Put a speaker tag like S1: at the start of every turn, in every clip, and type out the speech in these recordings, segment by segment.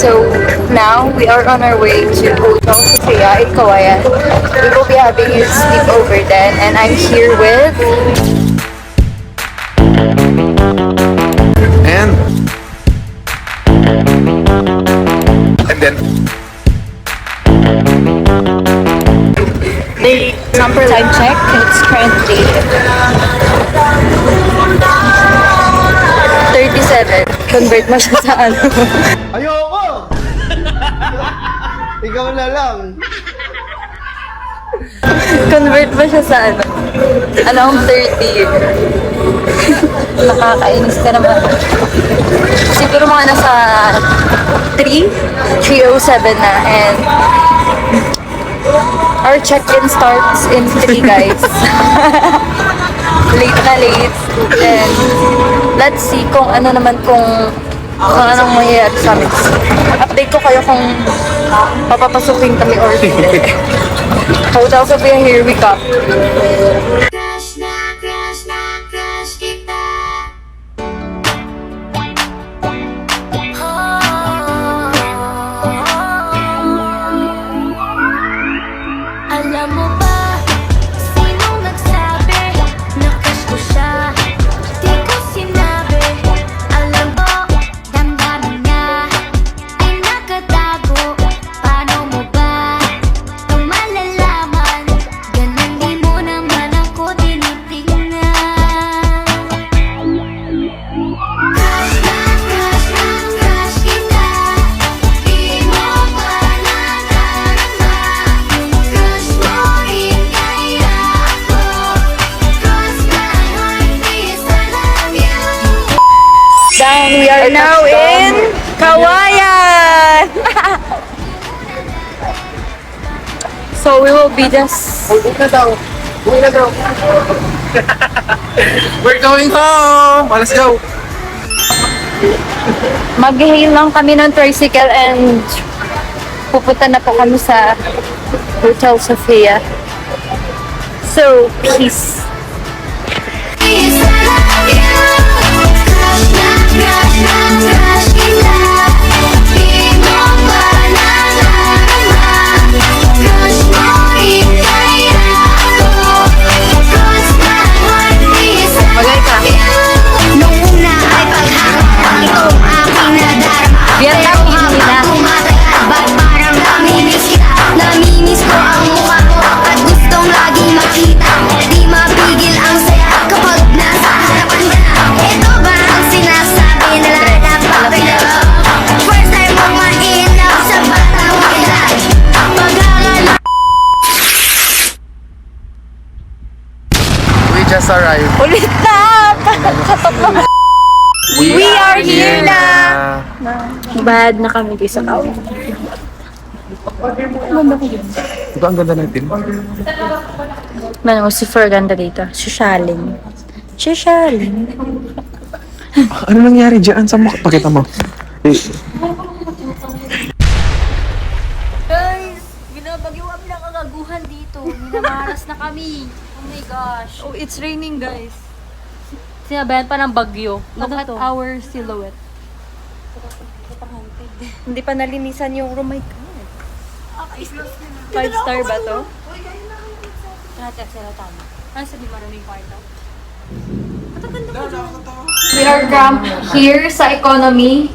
S1: So now we are on our way to Hotel Sofia in Kawayan. We will be having a sleepover then, and I'm here with
S2: and then
S1: the number time check. It's currently 37. Convert mo siya sa ano.
S3: Ayoko! Ikaw na lang.
S1: Convert mo siya sa ano. Anong 30? Nakakainis ka naman. Siguro mga nasa 3:07 na, and our check-in starts in 3, guys. Late na late. Then, let's see kung ano naman kung anong mangyayari sa amin. Update ko kayo kung papapasukin kami or hindi. Hotel Sofia, here we come.
S4: Alam mo ba, sinong nagsabi na crush ko siya? Di ko sinabi. Alam ko, damdamin niya ay nakatago. Paano mo ba ito malalaman? Ganun di mo naman ako tinitingnan. Crush na crush kita. Di mo pa nadarama. Crush mo rin kaya ako. Cross my heart, please, I love you.
S1: Then we are now in Kawayan! So we will be just
S2: we're going home! Let's go!
S1: mag-hail lang kami ng tricycle and pupunta na po kami sa Hotel Sofia. So, peace!
S4: Please, I love you. Crush na crush kita. Di mo pa nadarama. Crush mo rin kaya ako. Cross my heart, please, I love you. Nung una ay paghanga, itong aking nadarama.
S1: Vietnam,
S4: Pero
S1: hindi na.
S4: habang tumatagal, ba't parang namimiss kita? Namimiss ko ang mukha mo at gustong lagi makita. Di mapigil ang saya kapag nasa harapan ka. Ito ba ang sinasabi na lalapapin na? First time mong ma-in-love sa batang edad. Pag-aalala
S2: We just arrived.
S1: Ulit na! We are here na! Bad na kami sa Kawayan.
S2: Ito ang ganda natin.
S1: Man, super ganda dito. Sushaling. Sushaling.
S2: Ano nangyari dyan? Saan mo? Pakita mo.
S5: Guys, binabagyo kami ng kagaguhan dito. Minamaras na kami. Oh my gosh.
S1: Oh, it's raining, guys.
S5: Sinabayan pa ng bagyo. Look
S1: Ano
S5: at
S1: to?
S5: our silhouette.
S1: Hindi pa nalinisan yung room. My God. 5-star ba to?
S5: Natin sila tama. Ano sabi maraming kwarto?
S1: We are cramped here sa economy.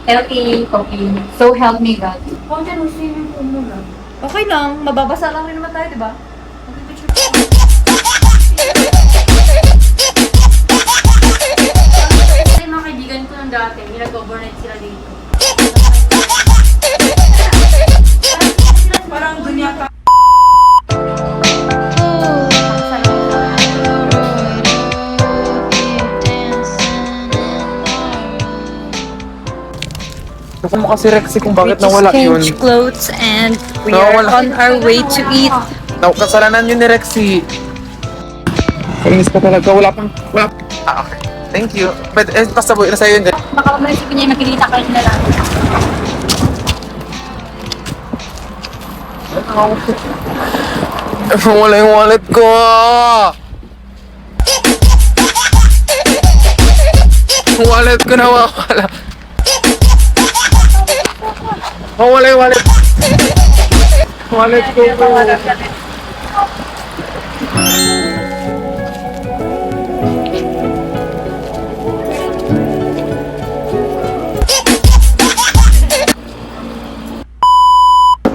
S1: LA coffee. So help me God.
S5: Okay lang. Mababasa lang rin naman tayo, di ba? Yung mga kaibigan ko nung dati, nag-overnight sila dito. Parang dunya ka.
S2: Kasi mo kasi Rexy kung bakit
S1: We just
S2: nawala yun.
S1: change clothes and we
S2: Nawala.
S1: are on our way to eat.
S2: Kasalanan yun ni Rexy. Kainis ka talaga. Wala pang... okay. Thank you. But, basta boy, nasa yun.
S5: Baka maisipin niya makikita kayo na lang.
S2: Wala yung wallet ko. Wallet ko nawawala. Oh, wala yung wallet. Wallet ko po.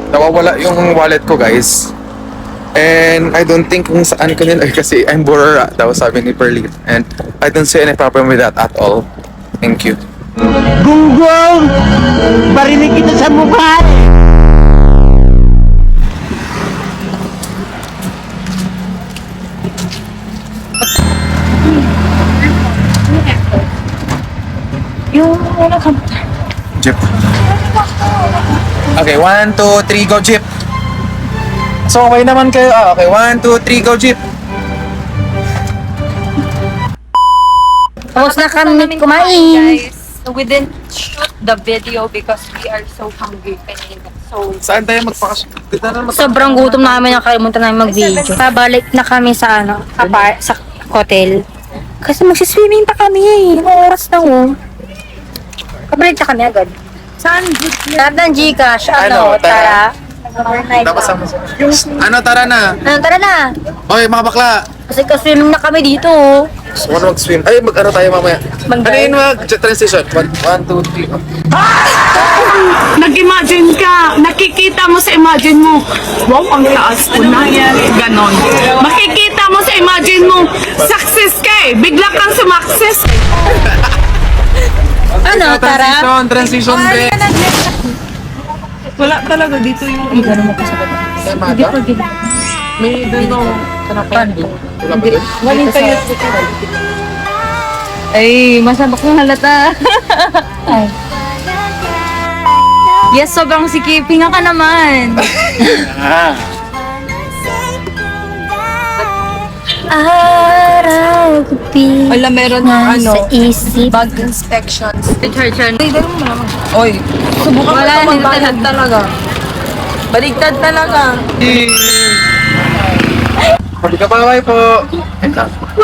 S2: Nawawala yung wallet ko, guys. And I don't think kung saan ko nilagay kasi I'm Borora daw, sabi ni Pearlie. And I don't see any problem with that at all. Thank you.
S3: Gunggong! Barinig kita sa mukha!
S1: Yung wala ka.
S2: Jeep. Okay, 1, 2, 3, go Jeep. So, okay naman kayo. Okay, 1, 2, 3, go Jeep.
S1: Tapos na kami kumain.
S5: Guys, we didn't shoot the video because we are so hungry kanina. So,
S2: Saan tayo magpakasyon?
S1: Sobrang gutom namin, nakalimutan namin mag-video. Pabalik na kami sa sa hotel. Kasi magsiswimming pa kami. Ilang oras na Pabalik na kami agad.
S5: saan?
S1: Lahat ng Gcash,
S2: Ano, tara.
S1: Overnight
S2: Tapos
S1: lang.
S2: ano, tara na.
S1: Tara na.
S2: Oy, mga bakla.
S1: Kasi swimming na kami dito.
S2: So, ano mag-swim? Ay, mag-ano tayo mamaya?
S1: Mag-dive.
S2: Ano yun, transition? 1, 2, 3.
S6: Nag-imagine ka, nakikita mo sa imagine mo, wow, ang taas ko na yan, ganon. Makikita mo sa imagine mo, success ka eh, bigla kang sumakses.
S1: Ano, tara?
S2: Transition, be.
S6: Wala talaga dito yung...
S2: Hindi pa
S6: May doon
S2: Wala ba yun?
S6: Galing kayo.
S5: Ay, masabak ng halata. Yes, sobrang sikiping ka naman.
S1: Araw-gabi
S5: Wala, meron ng
S1: nasa isip.
S5: bug inspections. Detergent.
S6: Oy, subukan
S5: Wala,
S6: mo
S5: hindi
S6: ito magbayad talaga. Baligtad talaga.
S2: Sabi ka, bye po.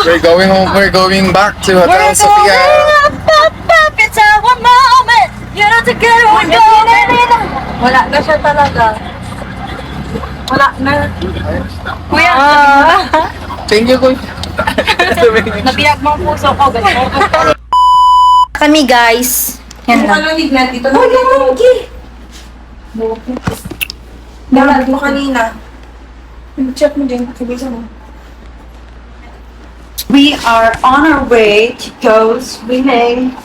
S2: We're going home. We're going back to Hotel Sofia.
S1: It's our moment. You know, together we're going.
S6: Wala na siya talaga. Wala na.
S5: Kuya,
S2: Thank you, Kuy.
S6: Nabiyag mo ang puso ko.
S1: Kami guys. Yan lang.
S6: Malulig na dito. Wala na, Nalad mo kanina. Check mo din. Sabihin mo. We are on our way to go swimming.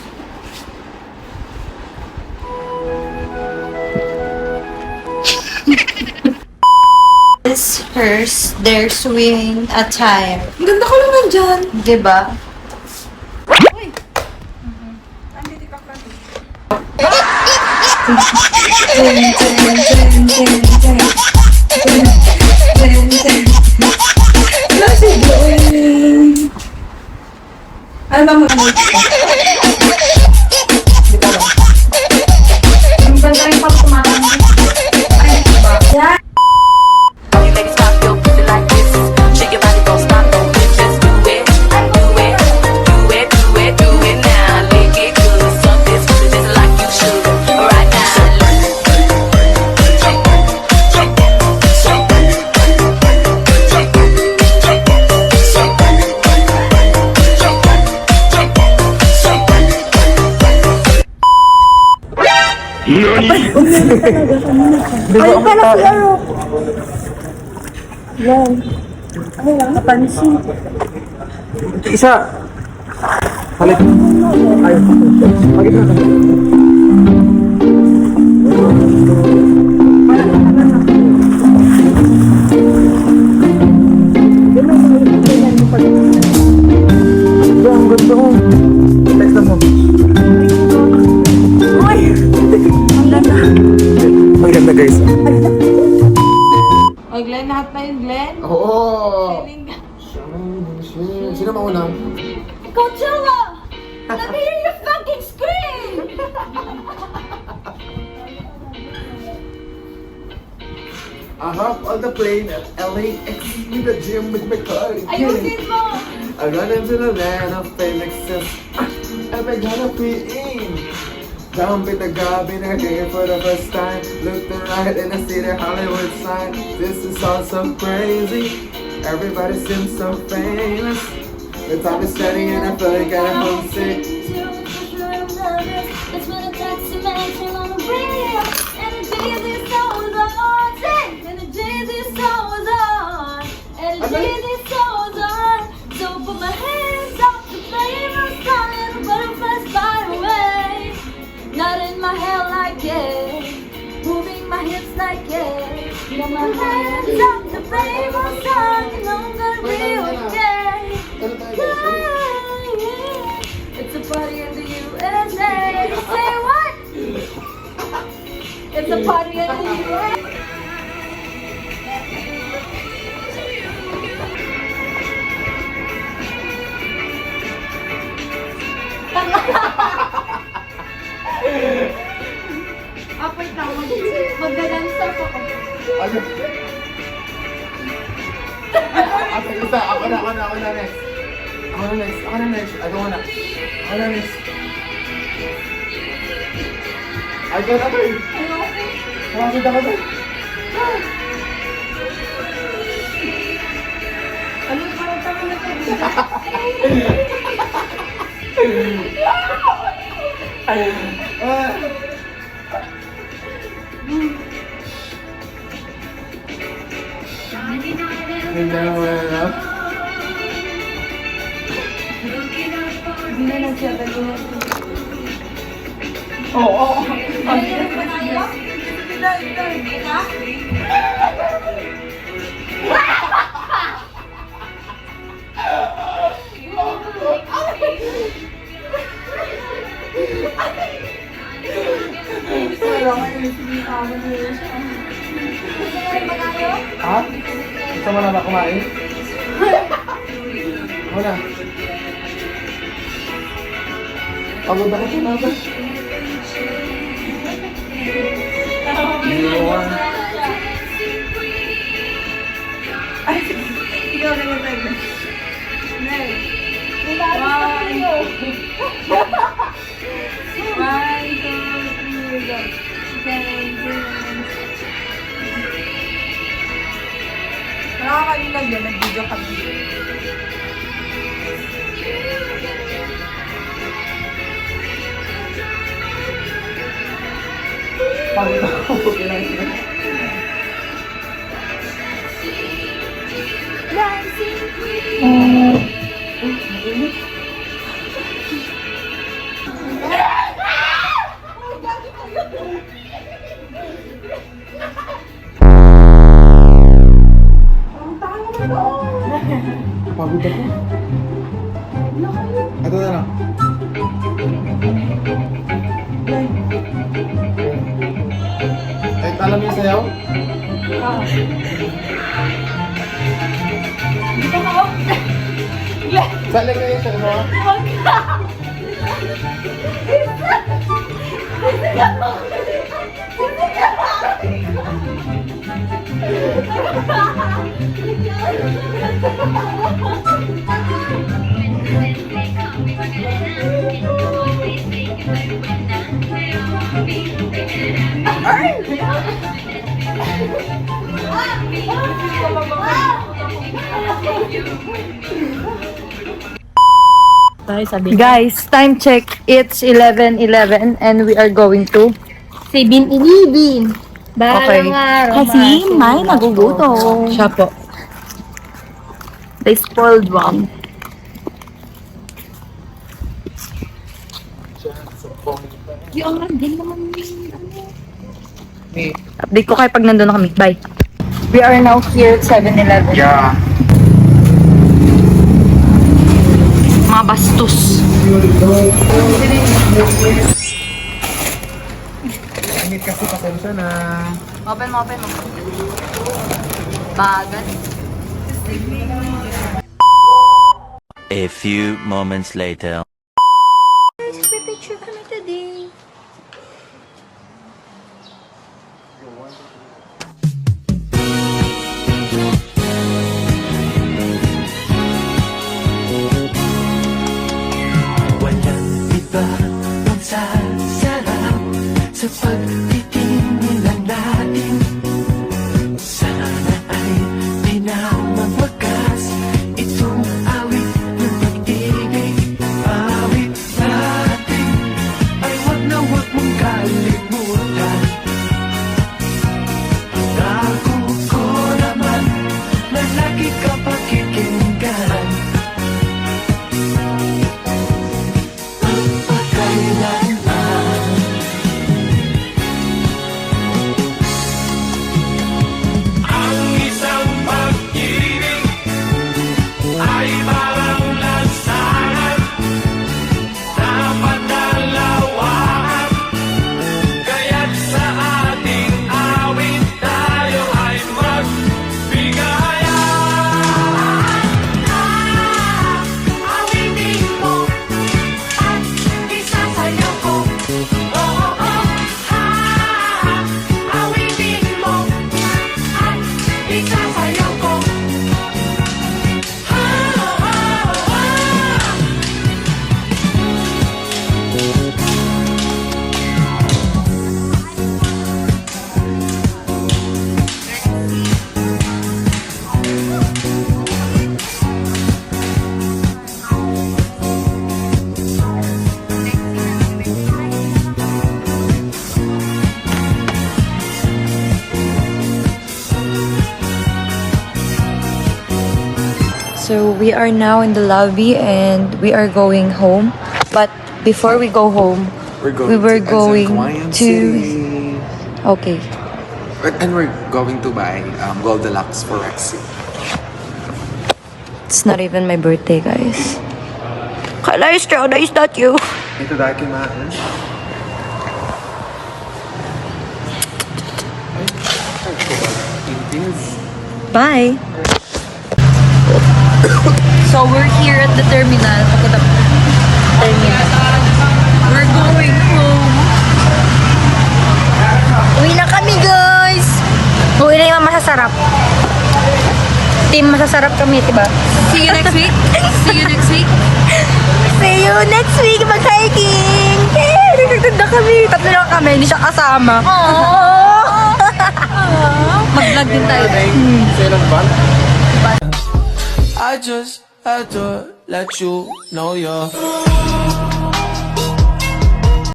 S1: This hers, they're swimming a time.
S6: Ang ganda ko lang nandyan.
S1: Diba?
S6: Ano ba mo? Yung ganda rin pala tumatang. Ay, diba? Yan.
S2: Isa. Halit. Ay. Pagit na. Ang ganda ko. Text mo. Ang ganda guys.
S6: O, Glenn, lahat na yun, Glenn?
S2: Oo. Sino mauna?
S5: Coachella! Let me hear you fucking scream!
S3: I hop on the plane at LAX in the gym with my car.
S5: Ayusin mo!
S3: I run into the land of Phoenixes. And I gotta be in. Jump in the garbage in here for the first time. Look to right and I see the Hollywood sign. This is all so crazy. Everybody seems so famous. The time is steady and I feel like I'm homesick.
S4: That's when I text you, man, turn on the radio. And the Jeezy soul's on. And the Jeezy soul's on. And the Jeezy soul's on. So put my hands up to famous song and the butterflies fly away. Not in my hair like it. Moving my hips like it. Put my hands up to famous song and I'm gonna be okay. Yeah. It's a party in the USA. Say what? It's a party in the USA.
S5: Apoy na, magdadance ako.
S3: Ano? Isa, ako na next. Ako na next. I don't wanna. Ako na next. I got ako eh. Nakakita ko doon.
S5: Ano yung parang tama na ito?
S3: Hindi na wala.
S5: Hindi na nagsiyagal.
S3: Oo. Ha? Gusto mo na ba kumain? Ako na. Pagod ako sa nata.
S5: Ikaw na yung One, two, three, go. Nakakakanina din, nag-video kami.
S3: Pagod ako. Kailangan sila. Pagod ako. Ito na lang. Alam mo yung sayaw? Sali kayo siya, no?
S1: Guys, time check. It's 11:11 and we are going to
S5: 7-Eleven.
S1: Okay.
S5: Kasi may nagugutom.
S1: Siya po. The spoiled one. Update ko kayo pag nandun na kami. Bye. We are now here at 7-Eleven.
S2: Yeah.
S1: Mga bastos.
S3: Init kasi pasensya na.
S1: Open mo. Bagat.
S7: A few moments later.
S5: May picture kami today.
S7: Walang iba ang sasarap
S8: pagtitinginan natin, sana ay di na magwakas itong awit ng pag-ibig. Awit natin ay wag mong kalimutan. Pangako ko naman na lagi ka pakikinggan. Magpakailanman. Ang isang pag-ibig ay parang lansangan na padalawahan. Kaya't sa ating awit tayo ay magbigayan. Awitin mo at isasayaw ko. Oo, awitin mo at isasayaw ko.
S1: So we are now in the lobby and we are going home. But before we go home, we were going to. Okay.
S2: And we're going to buy Goldilocks for Rexy.
S1: It's not even my birthday, guys. Kala is that you?
S2: Ito dahil kimaan.
S1: Bye. So we're here at the terminal. Papunta po. Terminal. We're going home. Uwi na kami, guys. Uwi na yung masasarap. Team masasarap kami, diba?
S5: See you next week. See you next week.
S1: See you next week, mag-hiking! Eh, nagtagtanda kami. Tatlo lang kami, hindi siya kasama.
S5: Mag-vlog din tayo.
S8: I just had to let you know you're